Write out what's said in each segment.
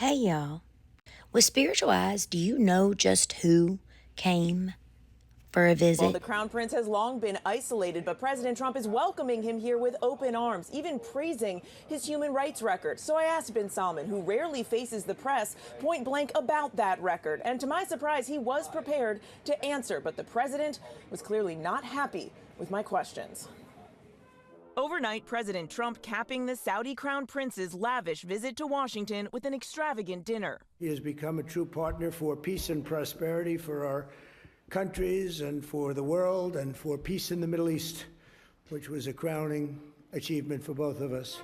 Hey, y'all. With spiritual eyes, do you know just who came for a visit? Well, the Crown Prince has long been isolated, but President Trump is welcoming him here with open arms, even praising his human rights record. So I asked bin Salman, who rarely faces the press, point blank about that record. And to my surprise, he was prepared to answer, but the president was clearly not happy with my questions. Overnight, President Trump capping the Saudi Crown Prince's lavish visit to Washington with an extravagant dinner. He has become a true partner for peace and prosperity for our countries and for the world and for peace in the Middle East, which was a crowning achievement for both of us.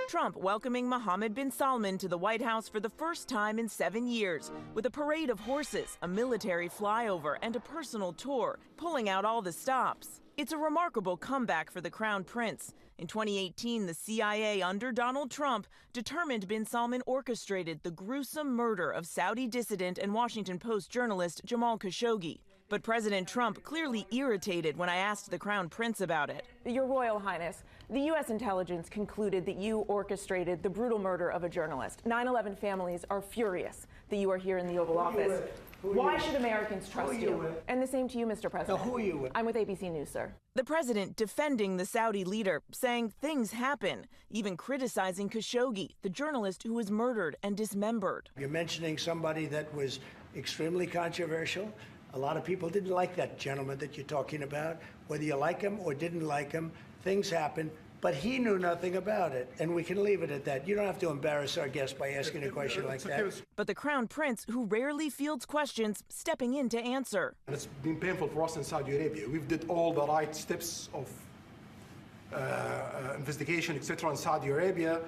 Trump welcoming Mohammed bin Salman to the White House for the first time in 7 years, with a parade of horses, a military flyover, and a personal tour, pulling out all the stops. It's a remarkable comeback for the Crown Prince. In 2018, the CIA under Donald Trump determined bin Salman orchestrated the gruesome murder of Saudi dissident and Washington Post journalist Jamal Khashoggi. But President Trump clearly irritated when I asked the Crown Prince about it. Your Royal Highness, the U.S. intelligence concluded that you orchestrated the brutal murder of a journalist. 9/11 families are furious that you are here in the Oval Office. Why should Americans trust you? And the same to you, Mr. President. Now, who are you with? I'm with ABC News, sir. The president defending the Saudi leader, saying things happen, even criticizing Khashoggi, the journalist who was murdered and dismembered. You're mentioning somebody that was extremely controversial. A lot of people didn't like that gentleman that you're talking about. Whether you like him or didn't like him, things happen. But he knew nothing about it, and we can leave it at that. You don't have to embarrass our guest by asking a question like that. But the Crown Prince, who rarely fields questions, stepping in to answer. And it's been painful for us in Saudi Arabia. We've did all the right steps of investigation, etc. in Saudi Arabia,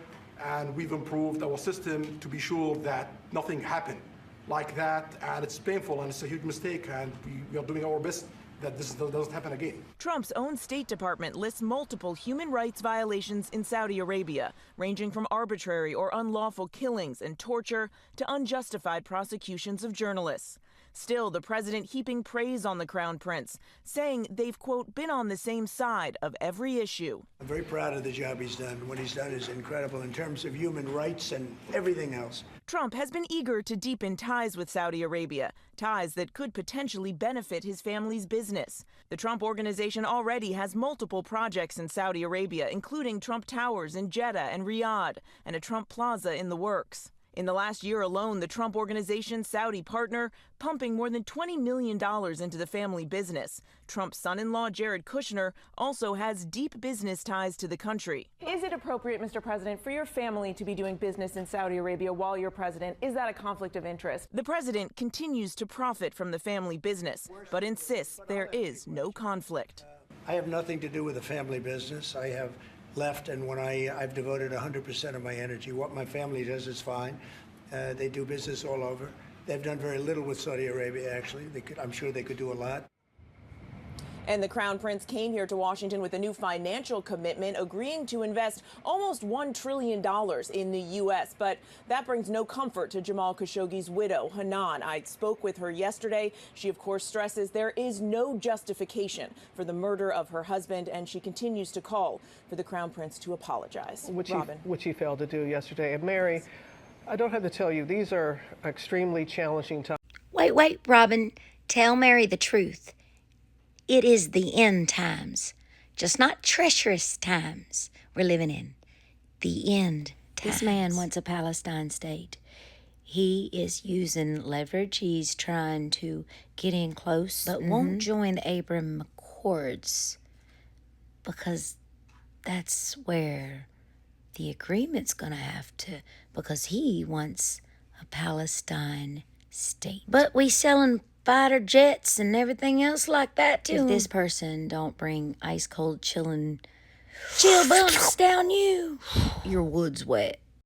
and we've improved our system to be sure that nothing happened like that. And it's painful, and it's a huge mistake, and we are doing our best that this doesn't happen again. Trump's own State Department lists multiple human rights violations in Saudi Arabia, ranging from arbitrary or unlawful killings and torture to unjustified prosecutions of journalists. Still, the president heaping praise on the Crown Prince, saying they've, quote, been on the same side of every issue. I'm very proud of the job he's done. What he's done is incredible in terms of human rights and everything else. Trump has been eager to deepen ties with Saudi Arabia, ties that could potentially benefit his family's business. The Trump Organization already has multiple projects in Saudi Arabia, including Trump Towers in Jeddah and Riyadh, and a Trump Plaza in the works. In the last year alone, the Trump Organization's Saudi partner pumping more than $20 million into the family business. Trump's son-in-law, Jared Kushner, also has deep business ties to the country. Is it appropriate, Mr. President, for your family to be doing business in Saudi Arabia while you're president? Is that a conflict of interest? The president continues to profit from the family business, but insists there is no conflict. I have nothing to do with the family business. I have left, and when I've devoted 100% of my energy. What my family does is fine. They do business all over. They've done very little with Saudi Arabia, actually. I'm sure they could do a lot. And the Crown Prince came here to Washington with a new financial commitment, agreeing to invest almost $1 trillion in the U.S. But that brings no comfort to Jamal Khashoggi's widow, Hanan. I spoke with her yesterday. She, of course, stresses there is no justification for the murder of her husband, and she continues to call for the Crown Prince to apologize. Which he failed to do yesterday. And Mary, I don't have to tell you, these are extremely challenging times. Wait, Robin. Tell Mary the truth. It is the end times, just not treacherous times we're living in. The end times. This man wants a Palestine state. He is using leverage. He's trying to get in close, but won't join the Abraham Accords because that's where the agreement's going to have to, because he wants a Palestine state. But we selling fighter jets and everything else like that too. If this person don't bring ice cold chill bumps down you, your wood's wet.